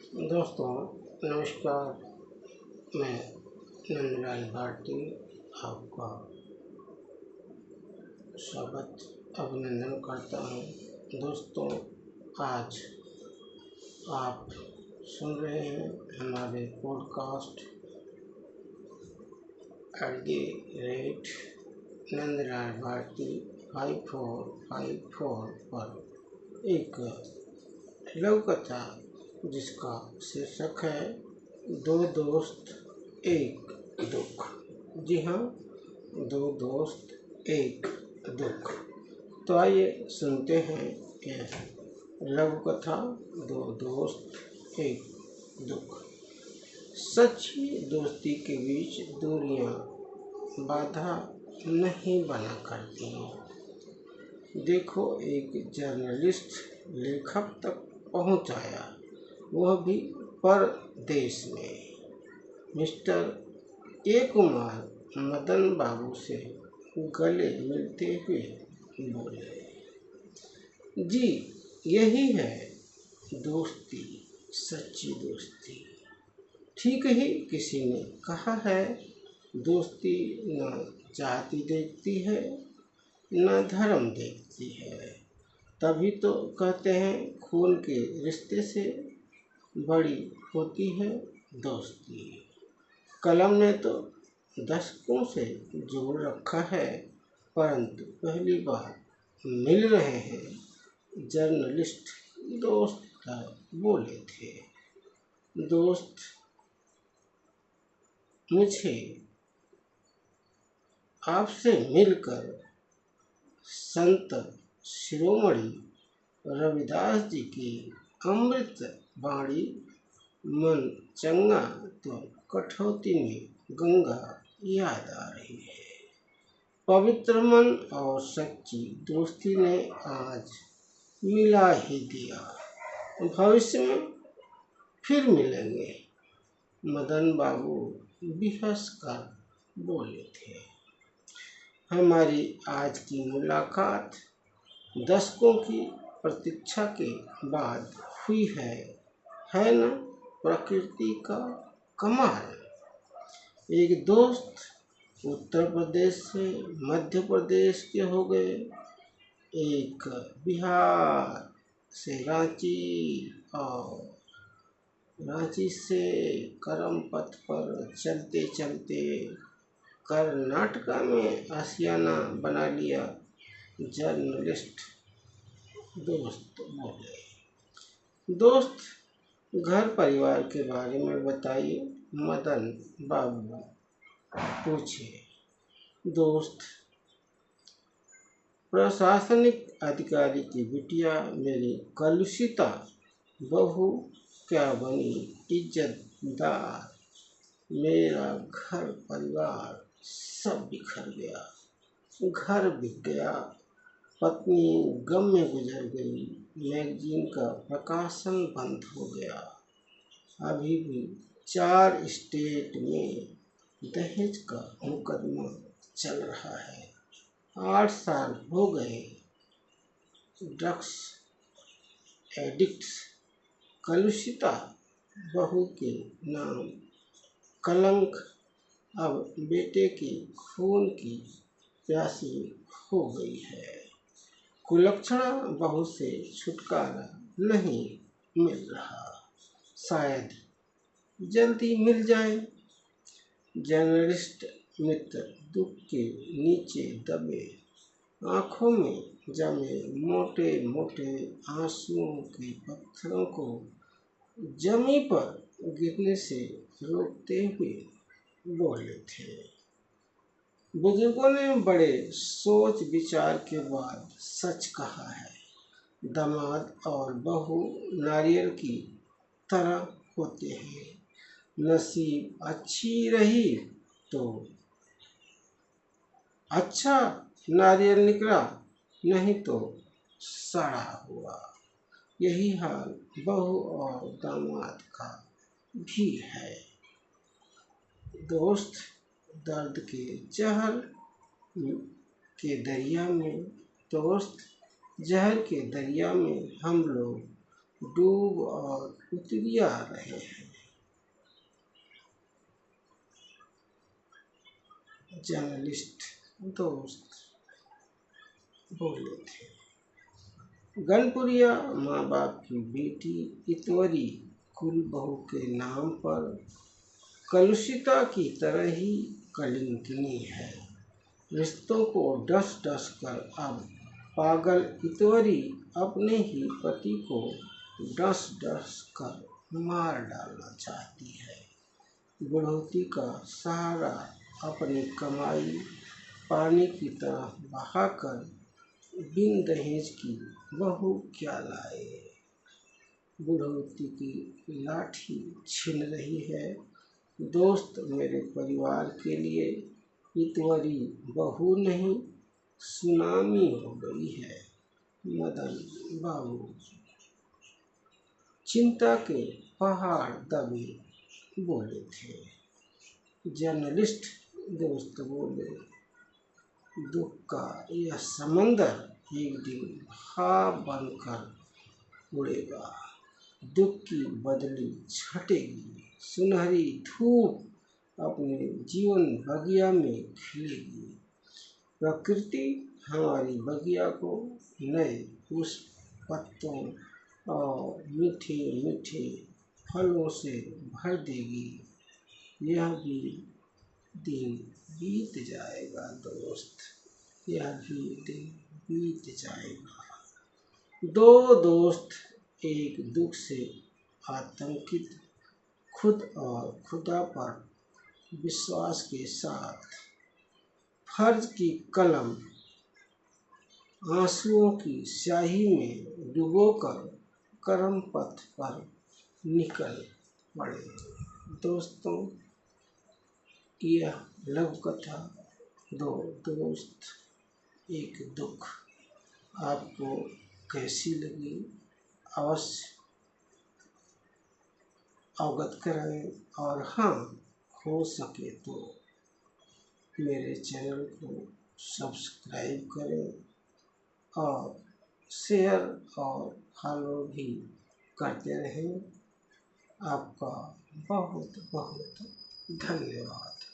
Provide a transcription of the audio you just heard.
दोस्तों नमस्कार। मैं नंदलाल भारती आपका स्वागत अभिनंदन करता हूँ। दोस्तों आज आप सुन रहे हैं हमारे पॉडकास्ट @नंदलाल भारती 5454 पर एक लघु कथा जिसका शीर्षक है दो दोस्त एक दुख। जी हाँ, दो दोस्त एक दुख। तो आइए सुनते हैं यह लघु कथा दो दोस्त एक दुख। सच्ची दोस्ती के बीच दूरियां बाधा नहीं बना करती। देखो, एक जर्नलिस्ट लेखक तक पहुंच आया, वह भी परदेश में। मिस्टर ए कुमार मदन बाबू से गले मिलते हुए बोले, जी यही है दोस्ती, सच्ची दोस्ती। ठीक ही किसी ने कहा है, दोस्ती न जाति देखती है न धर्म देखती है। तभी तो कहते हैं खून के रिश्ते से बड़ी होती है दोस्ती। कलम ने तो दशकों से जोड़ रखा है, परंतु पहली बार मिल रहे हैं। जर्नलिस्ट दोस्त बोले थे, दोस्त मुझे आपसे मिलकर संत शिरोमणि रविदास जी की अमृत वाणी मन चंगा तो कठौती में गंगा याद आ रही है। पवित्र मन और सच्ची दोस्ती ने आज मिला ही दिया, भविष्य में फिर मिलेंगे। मदन बाबू बिहस कर बोले थे, हमारी आज की मुलाकात दशकों की प्रतीक्षा के बाद हुई है न प्रकृति का कमाल। एक दोस्त उत्तर प्रदेश से मध्य प्रदेश के हो गए, एक बिहार से रांची और रांची से करम पथ पर चलते चलते कर्नाटका में आशियाना बना लिया। जर्नलिस्ट दोस्त बोले, दोस्त घर परिवार के बारे में बताइए। मदन बाबू पूछे। दोस्त प्रशासनिक अधिकारी की बिटिया मेरी कलुषिता बहू क्या बनी इज्जतदार। मेरा घर परिवार सब बिखर गया, घर बिक गया, पत्नी गम में गुजर गई, मैगजीन का प्रकाशन बंद हो गया। अभी भी 4 स्टेट में दहेज का मुकदमा चल रहा है। 8 साल हो गए। ड्रग्स एडिक्ट्स कलुषिता बहू के नाम कलंक अब बेटे की खून की प्यासी हो गई है। कुलक्षणा बहू से छुटकारा नहीं मिल रहा, शायद जल्दी मिल जाए। जर्नलिस्ट मित्र दुख के नीचे दबे, आंखों में जमे मोटे मोटे आंसुओं के पत्थरों को जमी पर गिरने से रोकते हुए बोले थे। बुजुर्गों ने बड़े सोच विचार के बाद सच कहा है, दामाद और बहू नारियल की तरह होते हैं। नसीब अच्छी रही तो अच्छा नारियल निकला, नहीं तो सड़ा हुआ। यही हाल बहू और दामाद का भी है। दोस्त दर्द के जहर के दरिया में हम लोग डूब और उतरिया रहे हैं। जर्नलिस्ट दोस्त बोले थे। गनपुरिया माँ बाप की बेटी इतवरी कुल बहू के नाम पर कलुषिता की तरह ही कलिंकिनी है। रिश्तों को डस डस कर अब पागल इतवरी अपने ही पति को डस डस कर मार डालना चाहती है। बुढ़ौती का सहारा अपनी कमाई पानी की तरह बहाकर बिन दहेज की बहू क्या लाए। बुढ़ौती की लाठी छिन रही है। दोस्त मेरे परिवार के लिए इतवरी बहू नहीं सुनामी हो गई है। मदन बाबू चिंता के पहाड़ दबे बोले थे। जर्नलिस्ट दोस्त बोले, दुख का यह समंदर एक दिन भाप बनकर उड़ेगा। दुख की बदली छटेगी, सुनहरी धूप अपने जीवन बगिया में खिलेगी। प्रकृति हमारी बगिया को नए पुष्प पत्तों और मीठे मीठे फलों से भर देगी। यह भी दिन बीत जाएगा दोस्त, यह भी दिन बीत जाएगा। दो दोस्त एक दुख से आतंकित, खुद और खुदा पर विश्वास के साथ फर्ज की कलम आंसुओं की स्याही में डुबोकर कर्म पथ पर निकल पड़े। दोस्तों, यह लघु कथा दो दोस्त एक दुख आपको कैसी लगी अवश्य अवगत कराएं, और हाँ, हो सके तो मेरे चैनल को सब्सक्राइब करें और शेयर और फॉलो भी करते रहें। आपका बहुत बहुत धन्यवाद।